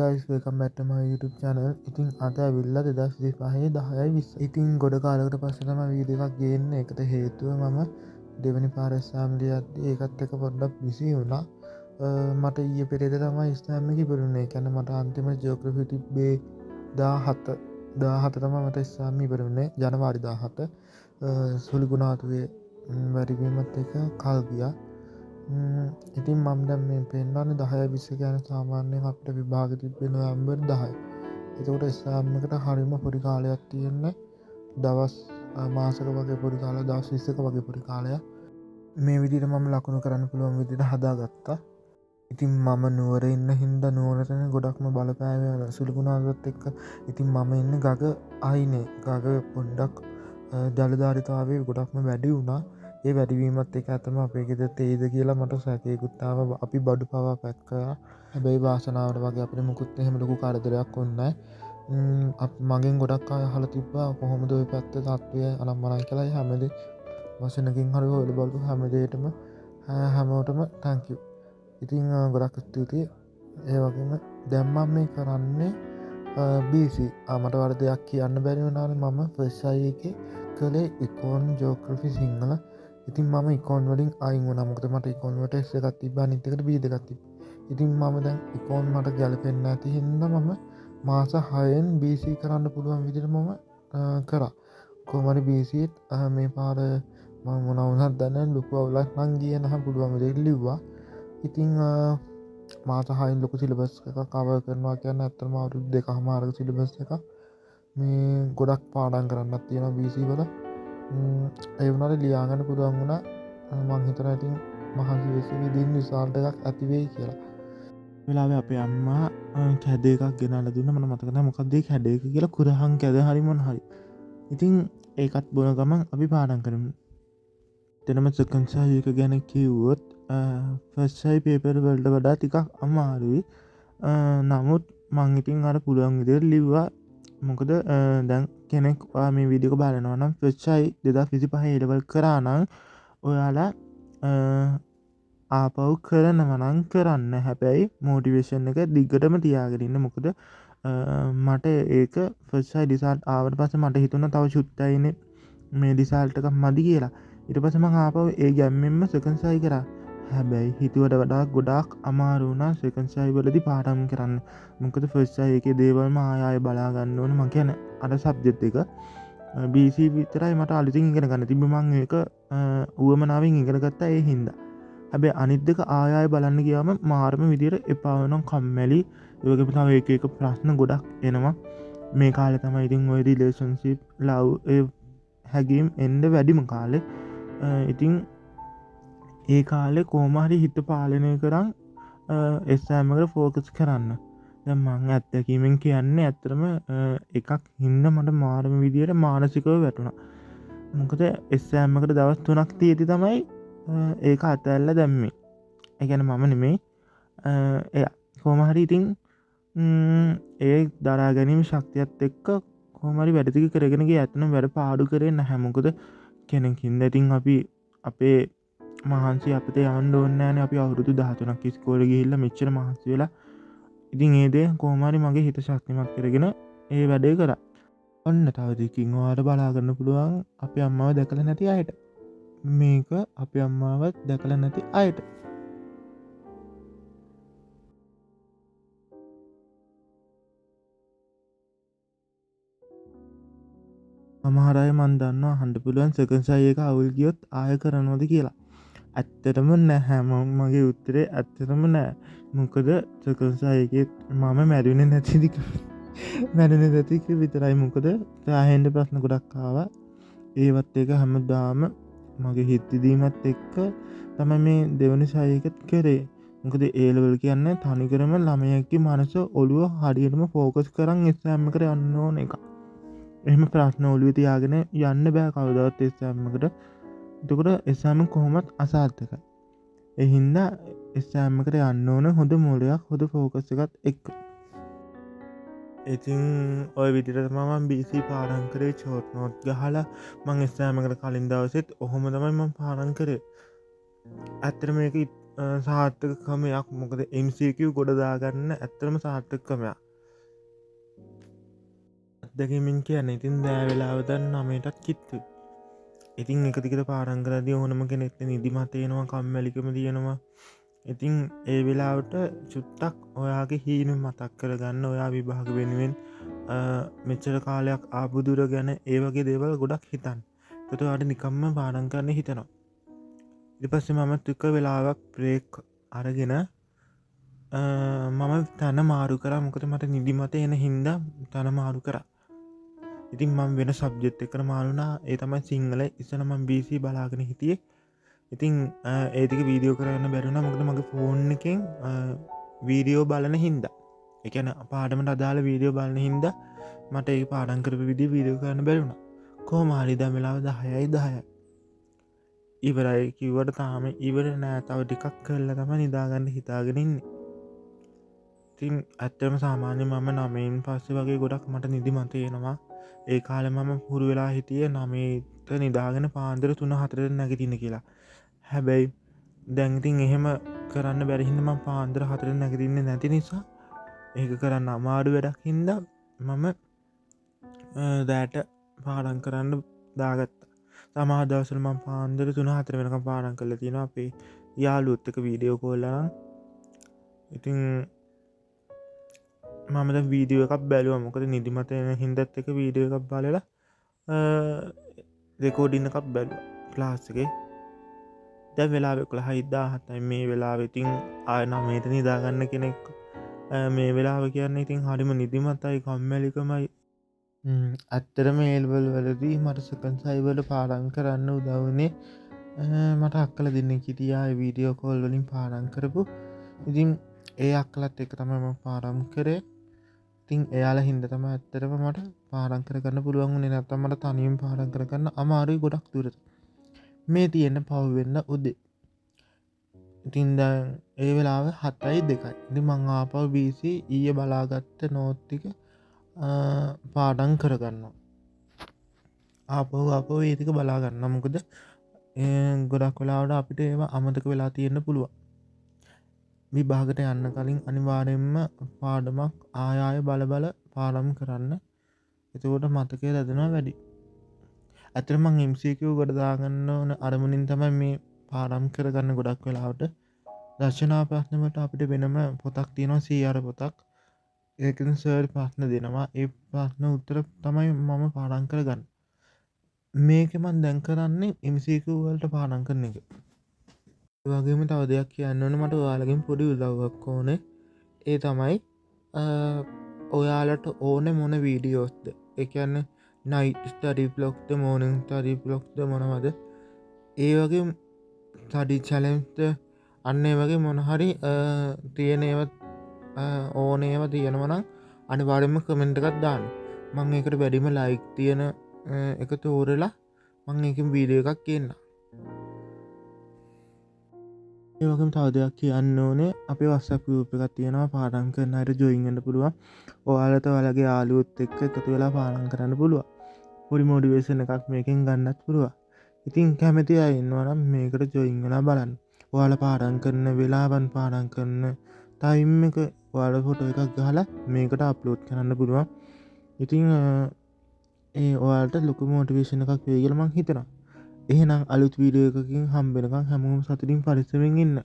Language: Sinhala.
guys, welcome back to my YouTube channel. ඉතින් අද ඇවිල්ලා 2025 10:20. ඉතින් ගොඩ කාලයකට පස්සේ තමයි වීඩියෝ එකක් ගේන්නේ. ඒකට හේතුව මම දෙවෙනි පාර එක්සෑම් ලියද්දී ඒකත් එක්ක පොඩ්ඩක් බිසි වුණා. මට ඊයේ පෙරේද තමයි එක්සෑම් එක ඉවරුනේ. ඒ කියන්නේ මට අන්තිම ජියෝග්‍රැෆි තිබ්බේ 17 තමයි මට එක්සෑම් ඉවරුනේ ජනවාරි 17. සුළි ගුණාතුවේ වැඩිවීමත් එක්ක කල් ගියා. ඉතින් මම දැන් මේ පෙන්නන්නේ 10:20 කියන්නේ සාමාන්‍යයෙන් අපිට විභාග තිබ්බේ නොවැම්බර් 10. එතකොට එක්සෑම් එකට හරියම පොඩි කාලයක් තියෙන්නේ. දවස් මාසක වගේ පොඩි කාලයක්, දවස් 20ක වගේ පොඩි කාලයක්. මේ විදිහට මම ලකුණු කරන්න පුළුවන් විදිහට හදාගත්තා. ඉතින් මම නුවර ඉන්න හින්දා නුවරට ගොඩක්ම බලපෑම සුළුගුණාවත් එක්ක. ඉතින් මම ඉන්නේ ගග අයිනේ. ගග පොඩ්ඩක් ජලධාරිතාවය ගොඩක්ම වැඩි වුණා. ඒ වැඩිවීමත් එක ඇතම අපේ ගෙදර තේද කියලා මට සැකයකුත් ආවා. අපි බඩු පවා පැක් කරා. හැබැයි වාසනාවට වගේ අපිට මුකුත් එහෙම ලොකු කරදරයක් වුණේ නැහැ. මගෙන් ගොඩක් අය අහලා තිබ්බා කොහොමද ওই පැත්තේ තත්ත්වය අනම්මනයි කියලා. හැමදේ වසනකින් හරි හොයලා බලපු හැමදේටම හැමෝටම thank you. ඉතින් ගොඩක් ස්තුතියි. ඒ වගේම දැන් මම මේ කරන්නේ BC. මට වරදයක් කියන්න බැරි වුණානේ. මම ෆස්ට් අයි එකේ කළේ ඉකෝන් ජියෝග්‍රැෆි සිංහල. ඉතින් මම ඉකෝන් වලින් අයින් වුණා. මොකද මට ඉකෝන් වලට S එකක් තිබ්බා, අනිත් එකට B දෙකක් තිබ්බා. ඉතින් මම දැන් ඉකෝන් මට ගැලපෙන්නේ නැති හින්දා මම මාස 6න් BC කරන්න පුළුවන් විදිහට මම කරා. කොහොම හරි BC මේ පාර මම මොනවා වුණත් දන්නේ ලොකු අවුලක් නම් ගියේ නැහැ, පුළුවන් විදිහට ලිව්වා. ඉතින් මාස 6න් ලොකු සිලබස් එකක් කවර් කරනවා කියන්නේ ඇත්තටම අවුරුදු 2කමාරක සිලබස් එකක්. මේ ගොඩක් පාඩම් කරන්නත් තියෙනවා BC වල. ඒ වුණාට ලියා ගන්න පුළුවන් වුණා. මං හිතනවා ඉතින් මහන්සි වෙච්ච විදිහින් රිසල්ට් එකක් ඇති වෙයි කියලා. වෙලාවේ අපේ අම්මා කැඩ එකක් ගෙනල්ලා දුන්නා. මට මතක නැහැ මොකක්ද ඒ කැඩ එක කියලා. කුරහන් කැඩ හරි මොන හරි. ඉතින් ඒකත් බොන ගමන් අපි පාඩම් කරමු. එතනම සෙකන්ඩ් සයි එක ගැන කිව්වොත් ෆස්ට් සයි පේපර් වලට වඩා ටිකක් අමාරුයි. නමුත් මං ඉතින් අර පුළුවන් විදිහට ලිව්වා. මොකද දැන් කෙනෙක් මේ වීඩියෝ එක බලනවා නම් ෆස්ට් සයි 2025 A level කරා නම් ඔයාලා ආපහු කරනවා නම් කරන්න. හැබැයි මොටිවේෂන් එක දිගටම තියාගෙන ඉන්න. මොකද මට ඒක ෆස්ට් සයි රිසල්ට් ආවට පස්සේ මට හිතුණා තව චුට්ටයිනේ මේ රිසල්ට් එක මදි කියලා. ඊට පස්සේ මම ආපහු ඒ ගැම්මෙන්ම සෙකන්ඩ් සයි කරා. හැබැයි හිතුවට වඩා ගොඩාක් අමාරු වුණා සෙකන්ඩ් සයි වලදී පාඩම් කරන්න. මොකද ෆස්ට් සයි එකේ දේවල්ම ආයෙ බලා ගන්න ඕනේ. මම කියන්නේ අර සබ්ජෙක්ට් එක BC විතරයි මට අලුතින් ඉගෙන ගන්න තිබ්බේ. මම ඒක උවමනාවෙන් ඉගෙන ගත්තා ඒ හින්දා. හැබැයි අනිත් දෙක ආයෙ බලන්න ගියාම මාරම විදියට එපා වෙනවා, කම්මැලි. ඒ වගේම තව එක ප්‍රශ්න ගොඩක් එනවා. මේ කාලේ තමයි ඉතින් ওই රිලේෂන්ෂිප් ලව් ඒ හැගීම් එන්න වැඩිම කාලේ. ඉතින් ඒ කාලේ කොහොම හරි හිත පාලනය කරන් එක්සෑම් එකට ફોකස් කරන්න. දැන් මම අත්දැකීමෙන් කියන්නේ ඇත්තටම එකක් හින්දා මට මාරම විදියට මානසිකව වැටුණා. මොකද එක්සෑම් එකට දවස් 3ක් තියෙදි තමයි ඒක අතැල්ල දැම්මේ. ඒ කියන්නේ මම නෙමෙයි. එයා කොහොම හරි ඉතින් ඒ දරා ගැනීම ශක්තියත් එක්ක කොහොම හරි වැඩ ටික කරගෙන ගියා. ඇත්තටම වැඩ පාඩු කරේ නැහැ. මොකද කෙනෙක් හින්දා ඉතින් අපි අපේ මහන්සි අපිට යන්න ඕනේ නැහැනේ. අපි අවුරුදු 13ක් ඉස්කෝලේ ගිහිල්ලා මෙච්චර මහන්සි වෙලා ඉතින් ඒ දේ කොහොම හරි මගේ හිත ශක්තිමත් කරගෙන ඒ වැඩේ කරා. ඔන්න තව දෙකකින් ඔයාලට බලා ගන්න පුළුවන් අපේ අම්මාව දැකලා නැති අයට. මේක අපේ අම්මාවත් දැකලා නැති අයට. සමහර අය මන් දන්නවා අහන්න පුළුවන් සෙකන්ඩ් සයි එක අවුල් ගියොත් ආය කරනවද කියලා. ඇත්තටම නැහැ. මගේ උත්තරේ ඇත්තටම නැහැ. මොකද සෙකන්ඩ් සයි එකේ මම මැරුණේ නැති විතරයි. මොකද සාහෙන්න ප්‍රශ්න ගොඩක් ආවා. ඒවත් එක හැමදාම මගේ හිතදීමත් එක්ක තමයි මේ දෙවනි සයි එකත් කරේ. මොකද ඒ ලෙවල් කියන්නේ තනිකරම ළමයෙක්ගේ මනස ඔළුව හරියටම ફોකස් කරන් එක්සෑම් එකට යන්න ඕන එක. එහෙම ප්‍රශ්න ඔළුවේ තියාගෙන යන්න බෑ කවදාවත් එක්සෑම් එකට. එතකොට එක්සෑම් කොහොමත් අසාර්ථකයි. ඒ හින්දා එක්සෑම් එකට යන්න ඕන හොඳ මූලයක්, හොඳ ෆෝකස් එකත් එක්ක. ඉතින් ඔය විදිහට තමයි මම BC පාඩම් කරේ. ෂෝට් නෝට් ගහලා මම එක්සෑම් එකට කලින් දවසෙත් ඔහොම තමයි මම පාඩම් කරේ. ඇත්තට මේක සාර්ථක ක්‍රමයක්. මොකද MCQ ගොඩ දාගන්න ඇත්තරම සාර්ථක ක්‍රමයක්. අත්දැකීමෙන් කියන්න ඉතින් දෑ වෙලාවදන් 9ටත් කිත්තු. ඉතින් එකතිකට පාඩම් කරදී ඕනම කෙනෙක්ට නිදිමත එනවා, කම්මැලිකම තියෙනවා. ඉතින් ඒ වෙලාවට චුට්ටක් ඔයාගේ හීන මතක් කරගන්න, ඔයා විභාග වෙනුවෙන් මෙච්චර කාලයක් ආපුදුර ගැන ඒ වගේ දේවල් ගොඩක් හිතන්. එතකොට ඔයාට නිකම්ම පාඩම් කරන්න හිතෙනවා. ඊට පස්සේ මම ටික වෙලාවක් බ්‍රේක් අරගෙන මම තැන මාරු කරා. මොකද මට නිදිමත එන හින්දා තැන මාරු කරා. ඉතින් මම වෙන සබ්ජෙක්ට් එකකට මාරුනා. ඒ තමයි සිංහල. ඉස්සෙල්ලා මම BC බලාගෙන හිටියේ. ඉතින් ඒතික වීඩියෝ කරන්න බැරුණා. මොකද මගේ ෆෝන් එකෙන් වීඩියෝ බලන හින්දා, ඒ කියන්නේ පාඩමට අදාළ වීඩියෝ බලන හින්දා මට ඒ පාඩම් කරපු විදිහ වීඩියෝ කරන්න බැරුණා. කොහොම හරි දැන් වෙලාව 10යි ඉවරයි කිව්වට තාම ඉවර නෑ. තව ටිකක් කරලා තමයි නිදාගන්න හිතාගෙන ඉන්නේ. ඉතින් ඇත්තටම සාමාන්‍ය මම 9න් පස්සේ වගේ ගොඩක් මට නිදිමත එනවා. ඒ කාලේ මම හුරු වෙලා හිටියේ 9ට නිදාගෙන පාන්දර 3-4ට නැගිටින්න කියලා. හැබැයි දැන් ඉතින් එහෙම කරන්න බැරි හින්දා මම පාන්දර 4ට නැගිටින්නේ නැති නිසා ඒක කරන්න අමාරු වැඩක් හින්දා මම දැයට පාඩම් කරන්න දාගත්තා. සමහර දවස්වල මම පාන්දර 3-4 වෙනකම් පාඩම් කරලා තියෙනවා අපේ යාළුවොත් එක්ක වීඩියෝ කෝල් කරලා. ඉතින් මම දැන් වීඩියෝ එකක් බැලුවා. මොකද නිදිමත එන හින්දාත් එක වීඩියෝ එකක් බලලා රෙකෝඩින් එකක් බැලුවා ක්ලාස් එකේ. දැන් වෙලාව 11:17යි මේ වෙලාවෙ. ඉතින් ආය 9ට නිදාගන්න කෙනෙක් මේ වෙලාව කියන්නේ ඉතින් හරිම නිදිමතයි, කම්මැලිකමයි. ඇත්තටම ඒල්වල වලදී මට සෙකන්ඩ් සයිවල පාඩම් කරන්න උදව් වුණේ මට අක්කලා දෙන්නෙක් හිටියා. ඒ වීඩියෝ කෝල් වලින් පාඩම් කරපු. ඉතින් ඒ අක්කලත් එක්ක තමයි මම පාඩම් කරේ. ඉතින් එයාලා හින්දා තමයි ඇත්තටම මට පාඩම් කරගන්න පුළුවන් වුණේ. නැත්නම් මට තනියම පාඩම් කරගන්න අමාරුයි ගොඩක් දුරට. මේ තියෙන පහු වෙන්න උදේ. ඉතින් දැන් ඒ වෙලාව 7:02. ඉතින් මං ආපහු BC ඊයේ බලාගත්ත නෝට් ටික පාඩම් කරගන්නවා. ආපහු ඒ ටික බලා ගන්නවා. මොකද ගොඩක් වෙලාවට අපිට ඒවා අමතක වෙලා තියෙන්න පුළුවන්. විභාගට යන්න කලින් අනිවාර්යෙන්ම පාඩමක් ආය බල පාඩම් කරන්න. එතකොට මතකය රැඳෙනවා වැඩි. ඇත්තටම මං MCQ ගොඩ දාගන්න ඕන අරමුණින් තමයි මේ පාඩම් කරගන්න. ගොඩක් වෙලාවට දර්ශනා ප්‍රශ්න වලට අපිට වෙනම පොතක් තියෙනවා, CR පොතක්. ඒකෙන් සර් ප්‍රශ්න දෙනවා. ඒ ප්‍රශ්න උත්තර තමයි මම පාඩම් කරගන්නේ. මේක මම දැන් කරන්නේ MCQ වලට පාඩම් කරන එක. ඒ වගේම තව දෙයක් කියන්න ඕනේ. මට ඔයාලගෙන් පොඩි උදව්වක් ඕනේ. ඒ තමයි ඔයාලට ඕනේ මොන වීඩියෝස්ද? ඒ කියන්නේ night study vlogද, morning study vlogද, මොනවද? ඒ වගේ study challenge අන්න ඒ වගේ මොන හරි තියෙන ඒවා ඕනේ ඒවා තියෙනවා නම් අනිවාර්යෙන්ම කමෙන්ට් එකක් දාන්න. මම ඒකට වැඩිම ලයික් තියෙන එක තෝරලා මම ඒකෙන් වීඩියෝ එකක් කියන්නම්. ඒ වගේම තව දෙයක් කියන්න ඕනේ. අපේ WhatsApp group එකක් තියෙනවා. පාඩම් කරන අයට join වෙන්න පුළුවන්. ඔයාලට ඔයාලගේ යාළුවොත් එක්ක එකතු වෙලා පාඩම් කරන්න පුළුවන්. පොඩි මොටිවේෂන් එකක් මේකෙන් ගන්නත් පුළුවන්. ඉතින් කැමති අය ඉන්නවා නම් මේකට join වෙලා බලන්න. ඔයාලා පාඩම් කරන වෙලාවන්, පාඩම් කරන ටයිම් එක ඔයාලා ෆොටෝ එකක් ගහලා මේකට අප්ලෝඩ් කරන්න පුළුවන්. ඉතින් ඒ ඔයාලට ලොකු මොටිවේෂන් එකක් වෙයි කියලා මං හිතනවා. එහෙනම් අලුත් වීඩියෝ එකකින් හම්බ වෙනකන් හැමෝම සතුටින් පරිස්සමෙන් ඉන්න.